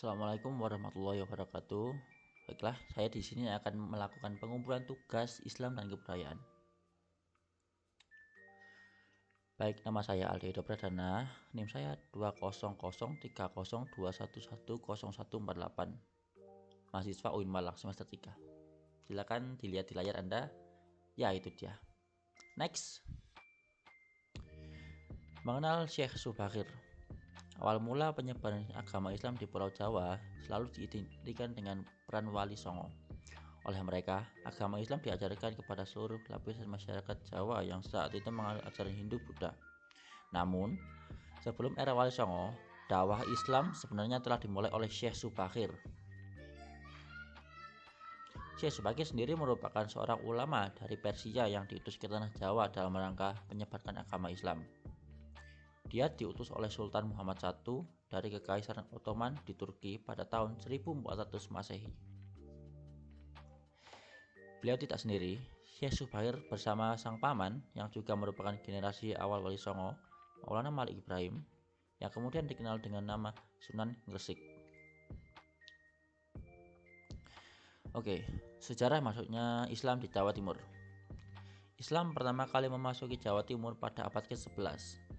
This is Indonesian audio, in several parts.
Assalamualaikum warahmatullahi wabarakatuh. Baiklah, saya di sini akan melakukan pengumpulan tugas Islam dan kebudayaan. Baik, nama saya Aldi Edo Pradana, NIM saya 2003021110148. Mahasiswa UIN Malang semester 3. Silakan dilihat di layar Anda. Ya, itu dia. Next. Mengenal Syekh Subakir. Awal mula penyebaran agama Islam di Pulau Jawa selalu diidentikan dengan peran Wali Songo. Oleh mereka, agama Islam diajarkan kepada seluruh lapisan masyarakat Jawa yang saat itu menganut ajaran Hindu-Buddha. Namun, sebelum era Wali Songo, dakwah Islam sebenarnya telah dimulai oleh Syekh Subakir. Syekh Subakir sendiri merupakan seorang ulama dari Persia yang diutus ke tanah Jawa dalam rangka menyebarkan agama Islam. Dia diutus oleh Sultan Muhammad I dari Kekaisaran Ottoman di Turki pada tahun 1400 Masehi. Beliau tidak sendiri, Syekh Subakir bersama sang paman yang juga merupakan generasi awal Wali Songo, Maulana Malik Ibrahim, yang kemudian dikenal dengan nama Sunan Gresik. Oke, sejarah masuknya Islam di Jawa Timur. Islam pertama kali memasuki Jawa Timur pada abad ke-11.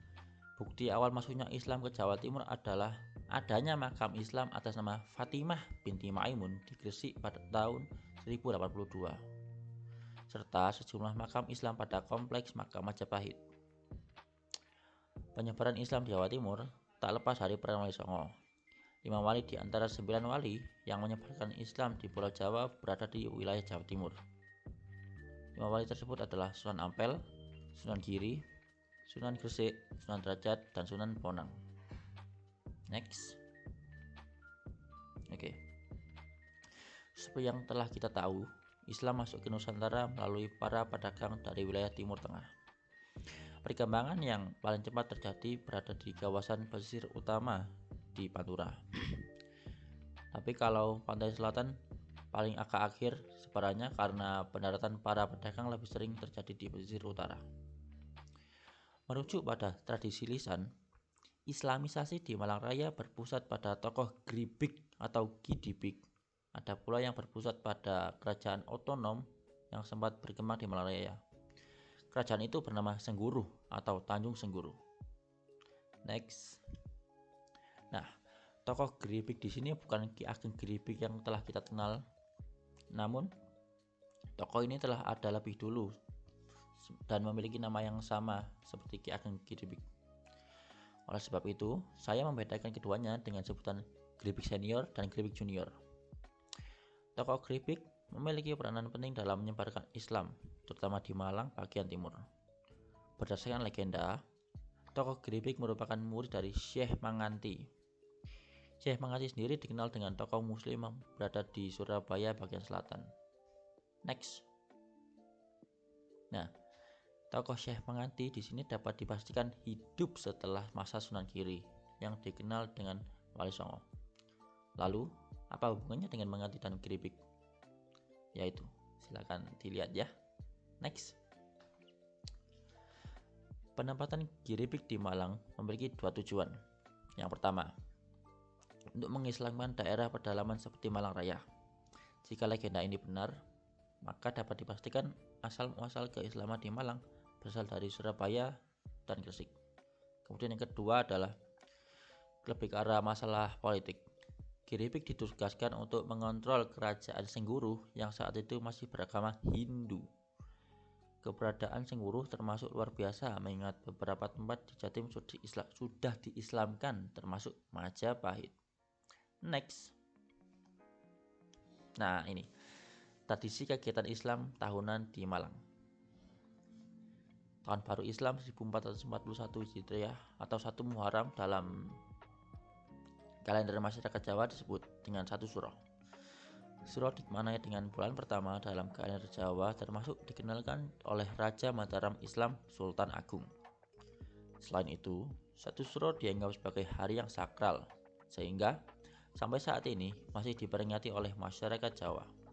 Bukti awal masuknya Islam ke Jawa Timur adalah adanya makam Islam atas nama Fatimah binti Maimun di Gresik pada tahun 1082, serta sejumlah makam Islam pada kompleks makam Majapahit. Penyebaran Islam di Jawa Timur tak lepas dari peran Wali Songo. 5 wali di antara 9 wali yang menyebarkan Islam di Pulau Jawa berada di wilayah Jawa Timur. 5 wali tersebut adalah Sunan Ampel, Sunan Giri, Sunan Gresik, Sunan Derajat, dan Sunan Bonang. Next. Oke. Seperti yang telah kita tahu, Islam masuk ke Nusantara melalui para pedagang dari wilayah Timur Tengah. Perkembangan yang paling cepat terjadi berada di kawasan pesisir utama di Pantura. Tapi kalau pantai selatan paling agak akhir sebarannya karena pendaratan para pedagang lebih sering terjadi di pesisir utara. Merujuk pada tradisi lisan, Islamisasi di Malang Raya berpusat pada tokoh Gribik atau Gidibik. Ada pula yang berpusat pada kerajaan otonom yang sempat berkembang di Malang Raya. Kerajaan itu bernama Sengguru atau Tanjung Sengguru. Next. Nah, tokoh Gribik di sini bukan Ki Ageng Gribik yang telah kita kenal. Namun, tokoh ini telah ada lebih dulu dan memiliki nama yang sama seperti Ki Ageng Gribik. Oleh sebab itu, saya membedakan keduanya dengan sebutan Gribik Senior dan Gribik Junior. Tokoh Gribik memiliki peranan penting dalam menyebarkan Islam, terutama di Malang bagian timur. Berdasarkan legenda, tokoh Gribik merupakan murid dari Syekh Manganti. Syekh Manganti sendiri dikenal dengan tokoh muslim yang berada di Surabaya bagian selatan. Next. Nah, tokoh Syekh Manganti di sini dapat dipastikan hidup setelah masa Sunan Giri yang dikenal dengan Wali Songo. Lalu, apa hubungannya dengan Manganti dan Gribik? Yaitu, silakan dilihat ya. Next. Penempatan Gribik di Malang memiliki dua tujuan. Yang pertama, untuk mengislamkan daerah pedalaman seperti Malang Raya. Jika legenda ini benar, maka dapat dipastikan asal-muasal keislaman di Malang berasal dari Surabaya dan Gresik. Kemudian yang kedua adalah lebih ke arah masalah politik. Gribik ditugaskan untuk mengontrol kerajaan Sengguru yang saat itu masih beragama Hindu. Keberadaan Sengguru termasuk luar biasa mengingat beberapa tempat di Jatim sudah diislamkan termasuk Majapahit. Next. Nah, ini tradisi kegiatan Islam tahunan di Malang. Tahun Baru Islam 1441 Hijriah atau 1 Muharram dalam kalender masyarakat Jawa disebut dengan 1 Suro. Suro dimaknai dengan bulan pertama dalam kalender Jawa termasuk dikenalkan oleh Raja Mataram Islam Sultan Agung. Selain itu, 1 Suro dianggap sebagai hari yang sakral sehingga sampai saat ini masih diperingati oleh masyarakat Jawa.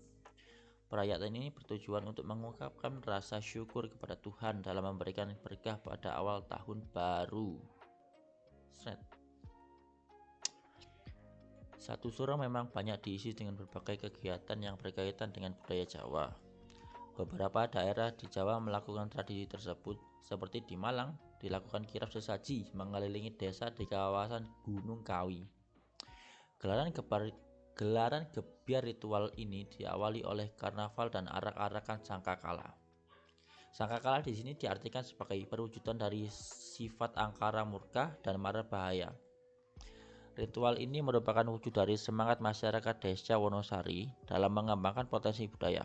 Perayaan ini bertujuan untuk mengungkapkan rasa syukur kepada Tuhan dalam memberikan berkah pada awal tahun baru. 1 Satu Suro memang banyak diisi dengan berbagai kegiatan yang berkaitan dengan budaya Jawa. Beberapa daerah di Jawa melakukan tradisi tersebut, seperti di Malang dilakukan kirap sesaji mengelilingi desa di kawasan Gunung Kawi. Gelaran gebyar ritual ini diawali oleh karnaval dan arak-arakan sangkakala. Sangkakala di sini diartikan sebagai perwujudan dari sifat angkara murka dan mara bahaya. Ritual ini merupakan wujud dari semangat masyarakat Desa Wonosari dalam mengembangkan potensi budaya.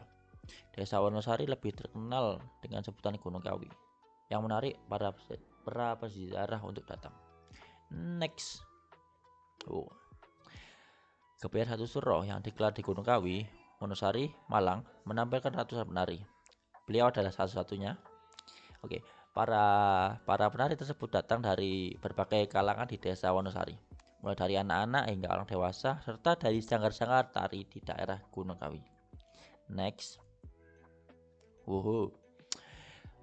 Desa Wonosari lebih terkenal dengan sebutan Gunung Kawi, yang menarik para peziarah untuk datang. Next, Gebyar Satu Suro yang digelar di Gunung Kawi, Wonosari, Malang, menampilkan ratusan penari. Beliau adalah satu-satunya. Oke, para penari tersebut datang dari berbagai kalangan di Desa Wonosari, mulai dari anak-anak hingga orang dewasa, serta dari sanggar-sanggar tari di daerah Gunung Kawi. Next,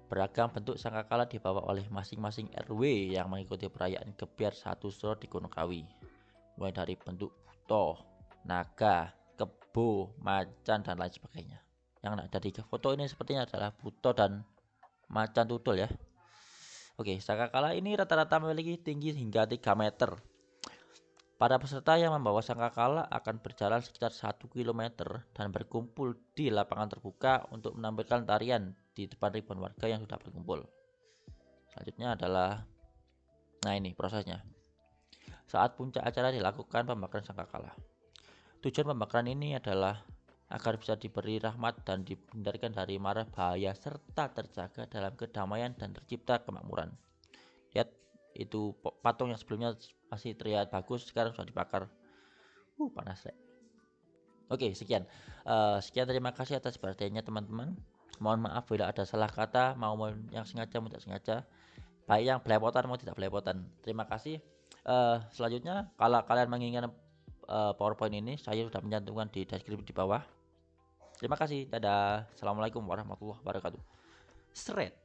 beragam bentuk sangkakala dibawa oleh masing-masing RW yang mengikuti perayaan Gebyar Satu Suro di Gunung Kawi, mulai dari bentuk buto, naga, kebo, macan, dan lain sebagainya. Yang ada di foto ini sepertinya adalah buto dan macan tutul ya. Oke, sangkakala ini rata-rata memiliki tinggi hingga 3 meter. Para peserta yang membawa sangkakala akan berjalan sekitar 1 km dan berkumpul di lapangan terbuka untuk menampilkan tarian di depan ribuan warga yang sudah berkumpul. Selanjutnya adalah, nah ini prosesnya. Saat puncak acara dilakukan pembakaran sangkakala. Tujuan pembakaran ini adalah agar bisa diberi rahmat dan dihindarkan dari mara bahaya serta terjaga dalam kedamaian dan tercipta kemakmuran. Lihat, itu patung yang sebelumnya masih terlihat bagus, sekarang sudah dibakar. Panas deh. Oke, sekian. Terima kasih atas perhatiannya teman-teman. Mohon maaf bila ada salah kata, maupun yang sengaja maupun tidak sengaja, baik yang belepotan maupun tidak belepotan. Terima kasih. Selanjutnya, kalau kalian menginginkan PowerPoint ini, saya sudah mencantumkan di deskripsi di bawah. Terima kasih. Dadah. Assalamualaikum warahmatullahi wabarakatuh. Seret.